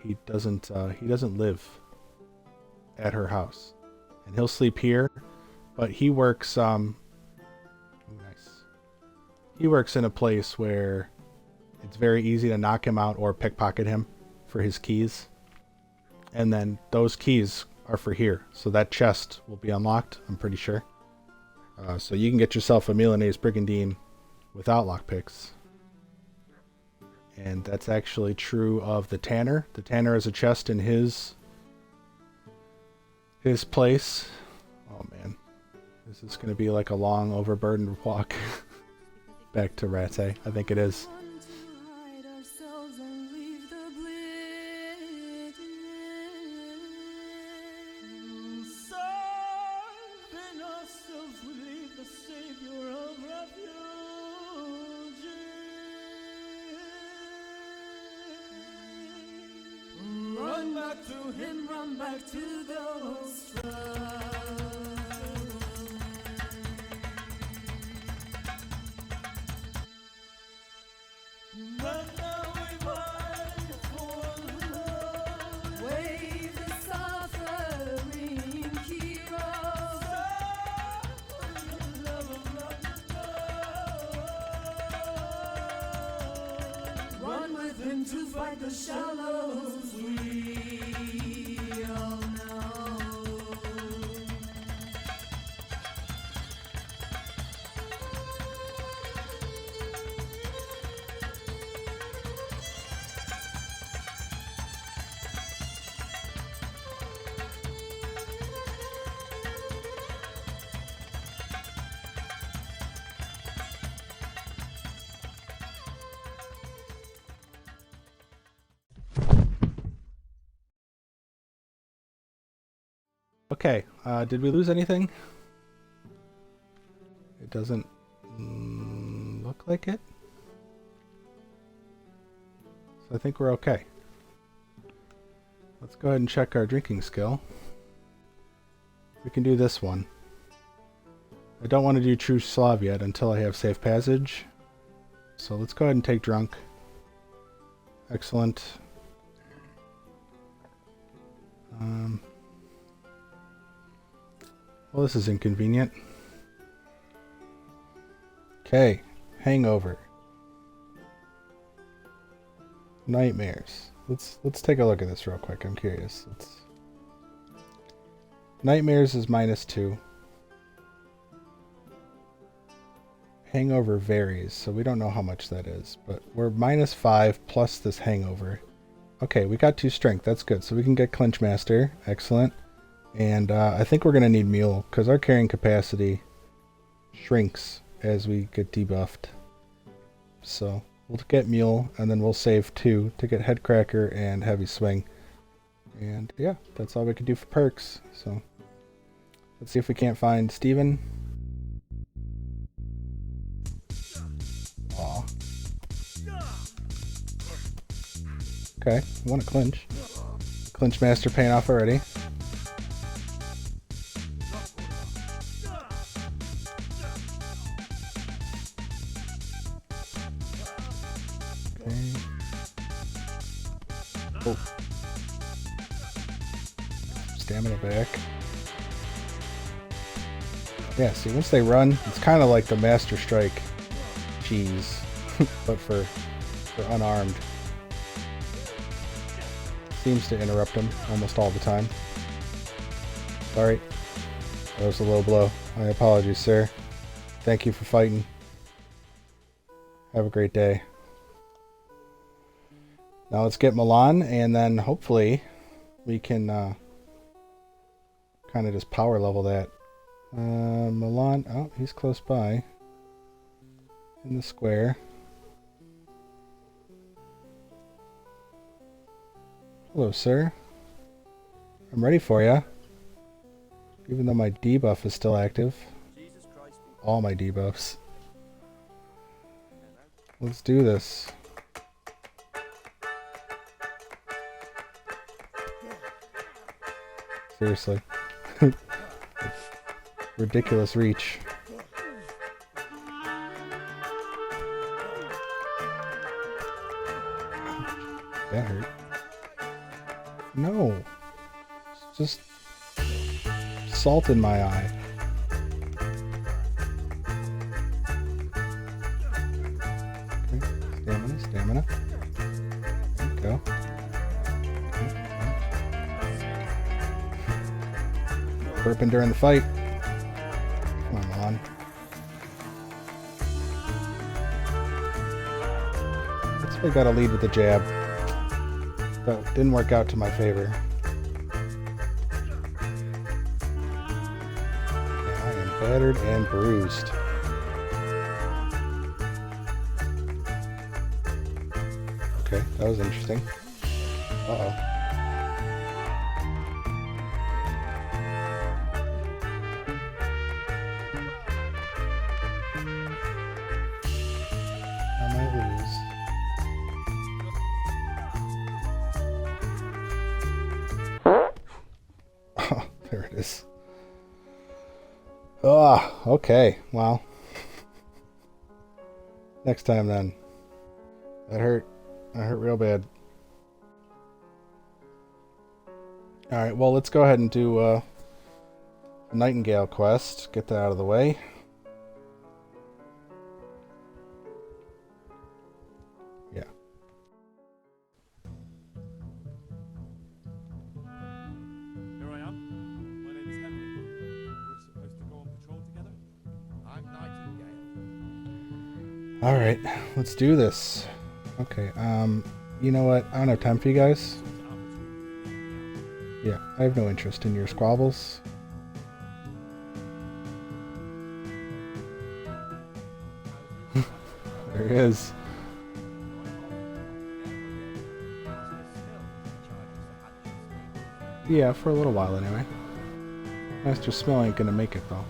he doesn't live at her house. And he'll sleep here, but he works nice. He works in a place where it's very easy to knock him out or pickpocket him for his keys. And then those keys are for here. So that chest will be unlocked, I'm pretty sure. So you can get yourself a Milanese brigandine without lockpicks. And that's actually true of the tanner. The tanner has a chest in his place. Oh man, this is going to be like a long overburdened walk back to Rate. I think it is. Run back to him, run back to those but now we fight for love. Wave the suffering hero. Run with him to fight the shallows. We all know. Okay, did we lose anything? It doesn't look like it. So I think we're okay. Let's go ahead and check our drinking skill. We can do this one. I don't want to do True Slav yet until I have safe passage. So let's go ahead and take drunk. Excellent. Well, this is inconvenient. Okay, hangover. Nightmares. Let's take a look at this real quick. I'm curious. Nightmares is -2. Hangover varies, so we don't know how much that is, but we're -5 plus this hangover. Okay, we got 2 strength. That's good. So we can get Clinch Master. Excellent. And I think we're going to need Mule, because our carrying capacity shrinks as we get debuffed. So we'll get Mule, and then we'll save 2 to get Headcracker and Heavy Swing. And yeah, that's all we can do for perks. So let's see if we can't find Steven. Aw. Okay, we want to clinch. Clinch Master paying off already. Okay. Oh. Stamina back. Yeah, see, once they run, it's kind of like the Master Strike cheese, but for unarmed. Seems to interrupt them almost all the time. Sorry. That was a low blow. My apologies, sir. Thank you for fighting. Have a great day. Now let's get Milan, and then hopefully we can kind of just power level that. Milan, oh, he's close by. In the square. Hello, sir. I'm ready for you. Even though my debuff is still active. All my debuffs. Let's do this. Seriously. Ridiculous reach. That hurt. No. It's just salt in my eye. Okay. Stamina, stamina. There we go. Burping during the fight. Come on. Looks like I got a lead with the jab. But didn't work out to my favor. Yeah, I am battered and bruised. Okay, that was interesting. Uh-oh. I might lose. Oh, there it is. Ah, okay. Well. Next time then. That hurt. That hurt real bad. Alright, well, let's go ahead and do a Nightingale quest. Get that out of the way. Yeah. Here I am. My name is Henry. We're supposed to go on patrol together. I'm Nightingale. Alright, let's do this. Okay, you know what? I don't have time for you guys. Yeah, I have no interest in your squabbles. There he is. Yeah, for a little while anyway. Master Smell ain't gonna make it though.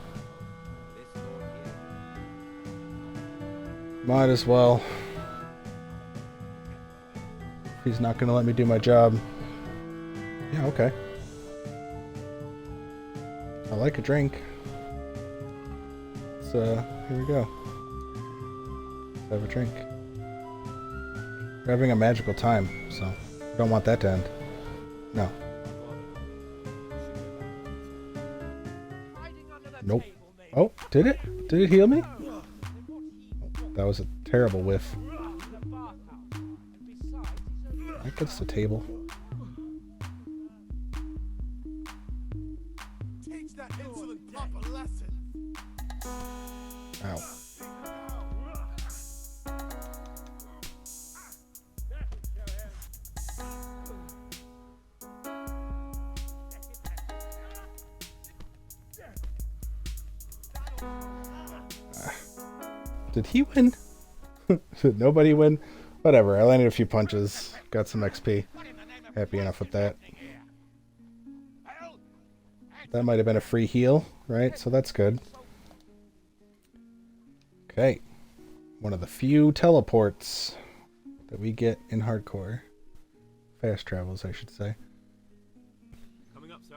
Might as well. He's not gonna let me do my job. Yeah, okay. I like a drink. So, here we go. Let's have a drink. We're having a magical time, so don't want that to end. No. Nope. Oh, did it? Did it heal me? Oh, that was a terrible whiff. That gets the table. Teach that insolent pup a lesson. Ow. Did he win? Did nobody win? Whatever, I landed a few punches. Got some XP. Happy enough with that. That might have been a free heal, right? So that's good. Okay. One of the few teleports that we get in hardcore. Fast travels, I should say. Coming up, sir.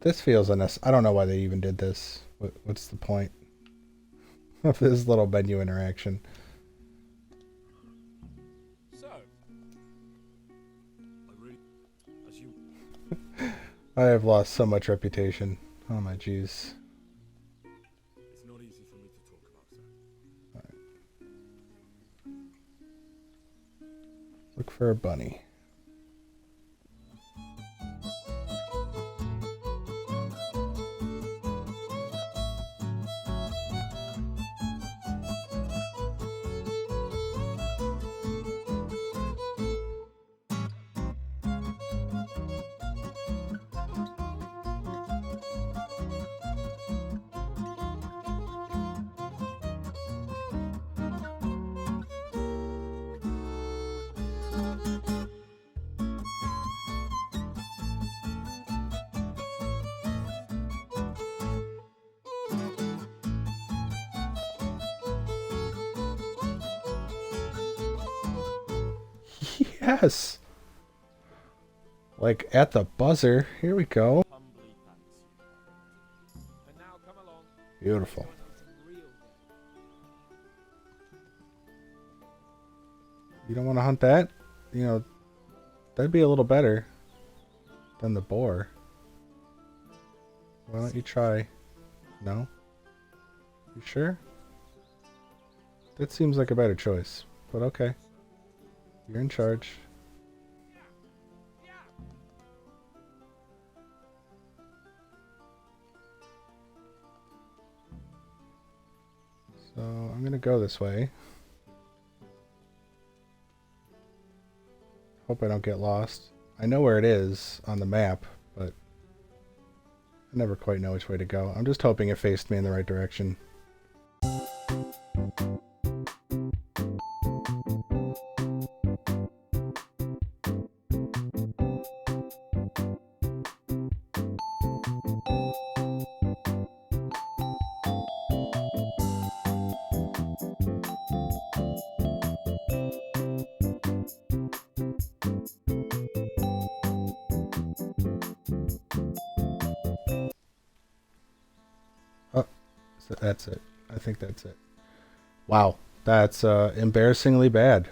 This feels unnecessary. I don't know why they even did this. What's the point of this little menu interaction? So, I really, as you. I have lost so much reputation. Oh my jeez. It's not easy for me to talk about, sir. Look for a bunny. Yes! Like, at the buzzer. Here we go. Humbly thanks you. And now come along. Beautiful. Join on some real game. You don't want to hunt that? You know, that'd be a little better than the boar. Why don't you try? No? You sure? That seems like a better choice, but okay. You're in charge. So I'm gonna go this way. Hope I don't get lost. I know where it is on the map, but I never quite know which way to go. I'm just hoping it faced me in the right direction. Oh, so that's it. I think that's it. Wow, that's embarrassingly bad.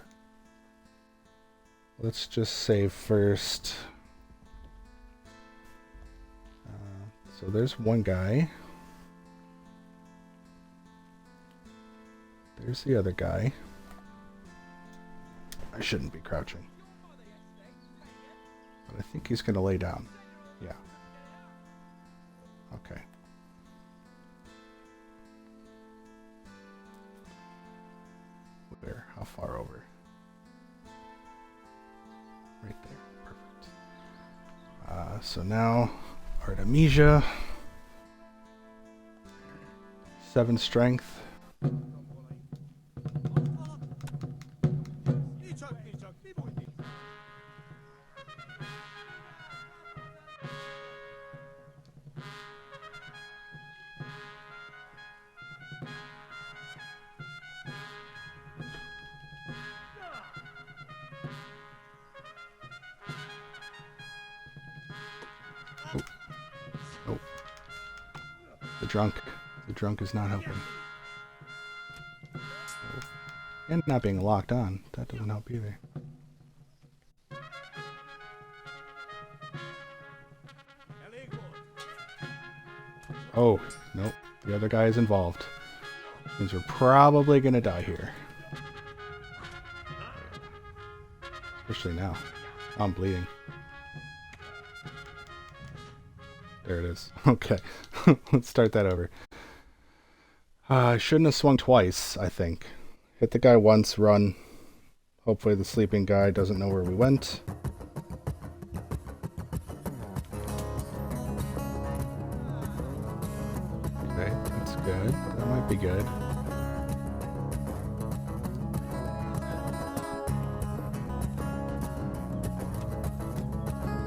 Let's just save first. So there's one guy. There's the other guy. I shouldn't be crouching. But I think he's going to lay down. Yeah. Okay. Where? How far over? Right there. Perfect. So now, Artemisia. 7 strength. Oh. The drunk is not helping. And not being locked on. That doesn't help either. Oh, nope. The other guy is involved. Means we're probably gonna die here. Especially now. I'm bleeding. There it is. Okay. Let's start that over. I shouldn't have swung twice, I think. Hit the guy once, run. Hopefully the sleeping guy doesn't know where we went. Okay, that's good. That might be good.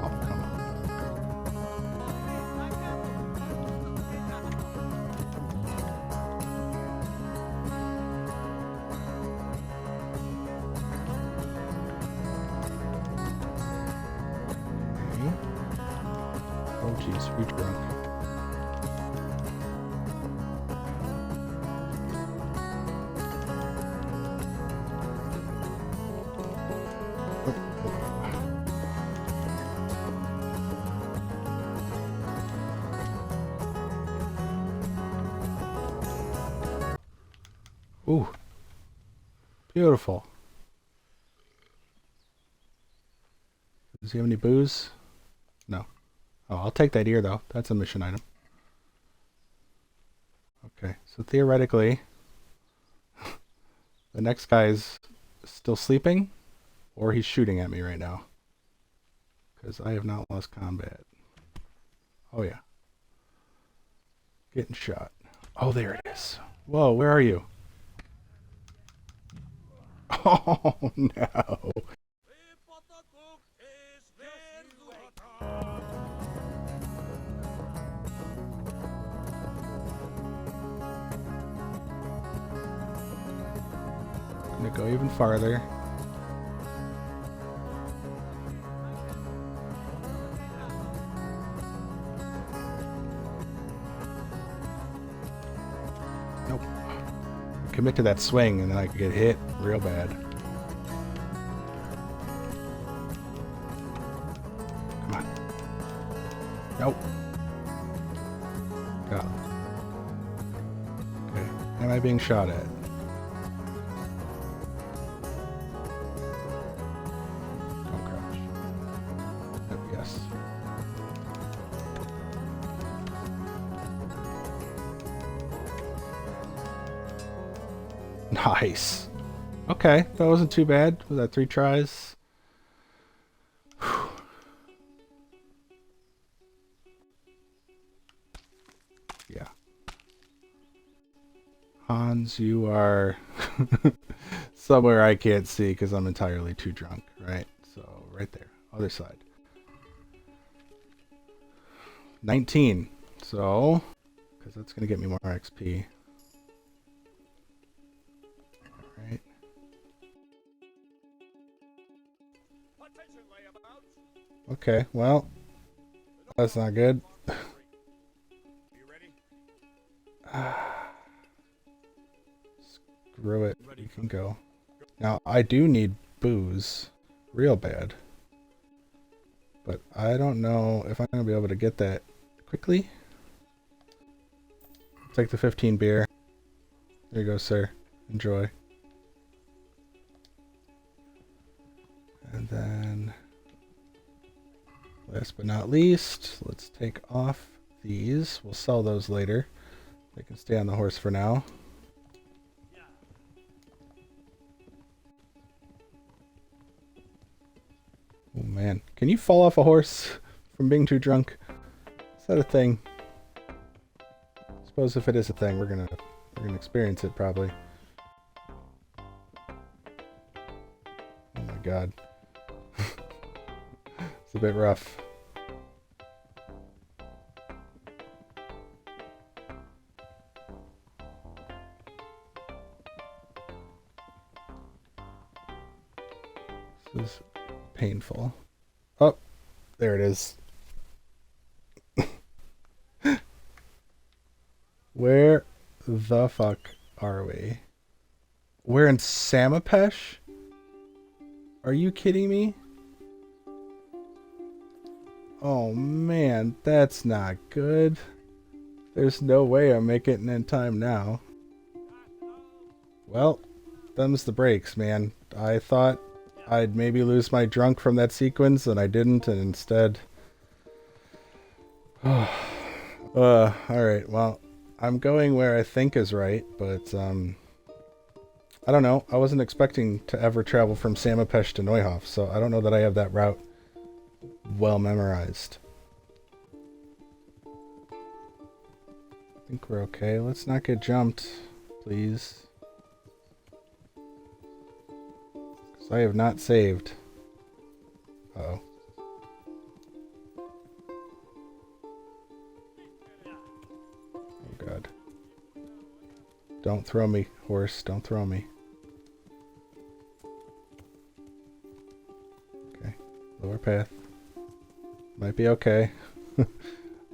Oh, come on. Oh jeez, we drunk. Ooh. Beautiful. Does he have any booze? No. Oh, I'll take that ear, though. That's a mission item. Okay, so theoretically, the next guy's still sleeping, or he's shooting at me right now. Because I have not lost combat. Oh, yeah. Getting shot. Oh, there it is. Whoa, where are you? Oh, no. I'm gonna go even farther. commit to that swing, and then I could get hit real bad. Come on. Nope. Golly. Okay. Am I being shot at? Don't crouch. Oh, yes. Nice. Okay, that wasn't too bad. Was that 3 tries? Whew. Yeah. Hans, you are somewhere I can't see because I'm entirely too drunk, right? So, right there. Other side. 19. So, because that's going to get me more XP. Alright. Okay, well, that's not good. Screw it. We can go. Now, I do need booze. Real bad. But I don't know if I'm going to be able to get that quickly. Take the 15 beer. There you go, sir. Enjoy. And then, last but not least, let's take off these. We'll sell those later. They can stay on the horse for now. Oh man, can you fall off a horse from being too drunk? Is that a thing? I suppose if it is a thing, we're gonna experience it probably. Oh my god. It's a bit rough. This is painful. Oh, there it is. Where the fuck are we? We're in Samapesh? Are you kidding me? Oh man, that's not good. There's no way I'm making it in time now. Well, them's the breaks, man. I thought I'd maybe lose my drunk from that sequence, and I didn't, and instead... alright, well, I'm going where I think is right, but, I don't know. I wasn't expecting to ever travel from Samapesh to Nuehof, so I don't know that I have that route well memorized. I think we're okay. Let's not get jumped, please. Because I have not saved. Uh-oh. Oh god. Don't throw me, horse. Don't throw me. Okay. Lower path. Might be okay.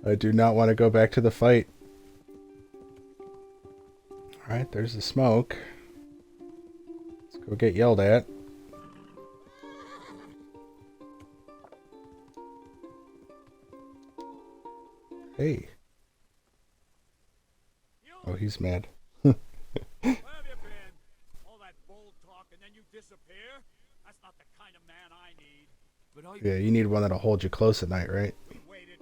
I do not want to go back to the fight. Alright, there's the smoke. Let's go get yelled at. Hey. Oh, he's mad. Where have you been? All that bold talk and then you disappear? That's not the kind of man I need. But Yeah, you need one that'll hold you close at night, right? we waited.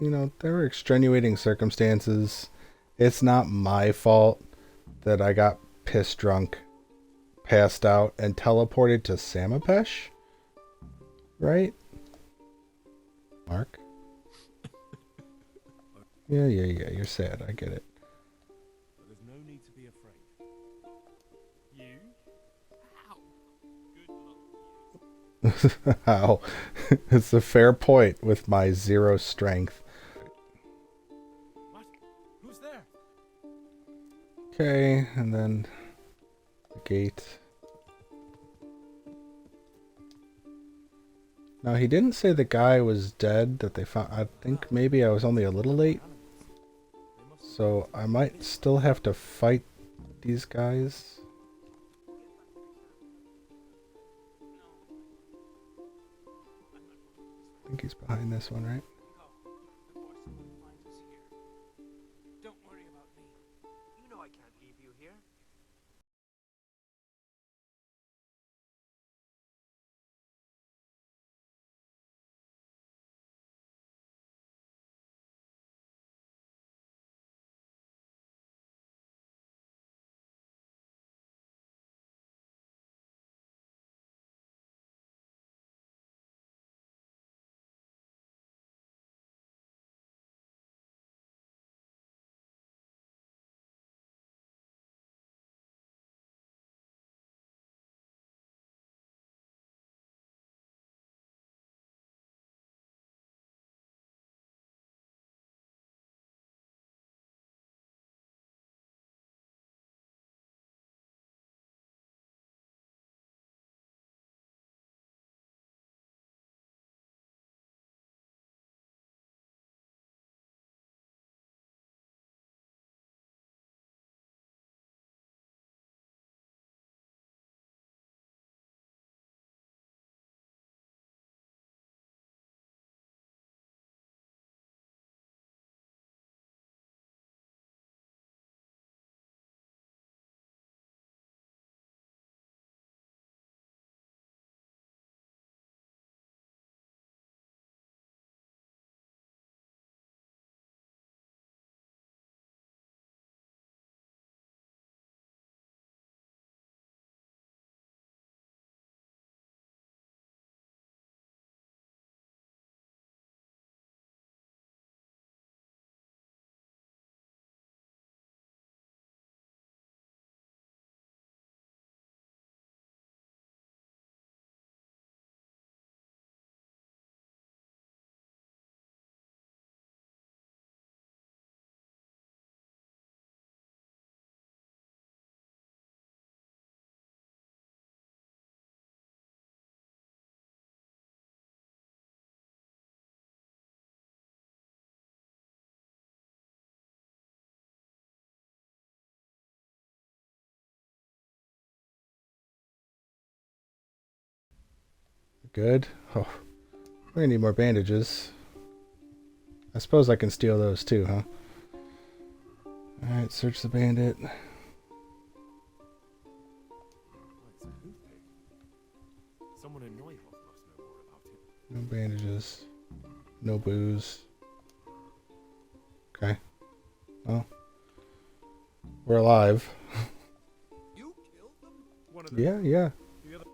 You know, there were extenuating circumstances. It's not my fault that I got piss drunk, passed out, and teleported to Samapesh? Right? Mark? Yeah, you're sad. I get it. But there's no need to be afraid. You? Ow. Good luck. How? It's a fair point with my 0 strength. What? Who's there? Okay, and then the gate. Now, he didn't say the guy was dead that they found. I think maybe I was only a little late. So I might still have to fight these guys. I think he's behind this one, right? Don't worry about me. You know I can't leave you here. Good. Oh, we're gonna need more bandages. I suppose I can steal those too, huh? Alright, search the bandit. Oh, it's a hoof pig. Someone in Nuehof must know more about it. No bandages. No booze. Okay. Well, we're alive. You killed them? One of them. Yeah, yeah. The other.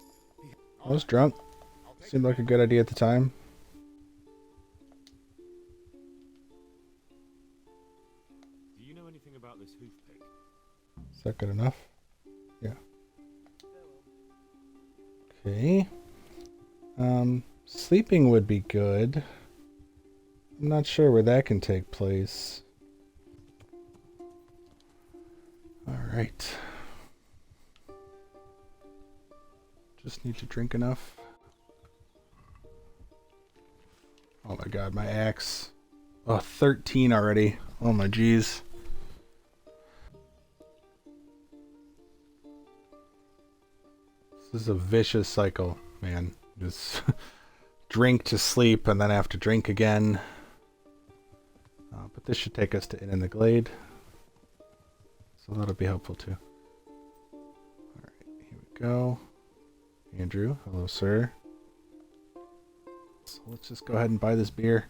I was drunk. I'll take Seemed it like a back. good idea at the time. Do you know anything about this hoof pig? Is that good enough? Yeah. Okay. Sleeping would be good. I'm not sure where that can take place. Alright. Just need to drink enough. Oh my god, my axe. Oh, 13 already. Oh my jeez. This is a vicious cycle, man. Just drink to sleep and then have to drink again. But this should take us to Inn in the Glade. So that'll be helpful too. Alright, here we go. Andrew, hello sir. So let's just go ahead and buy this beer.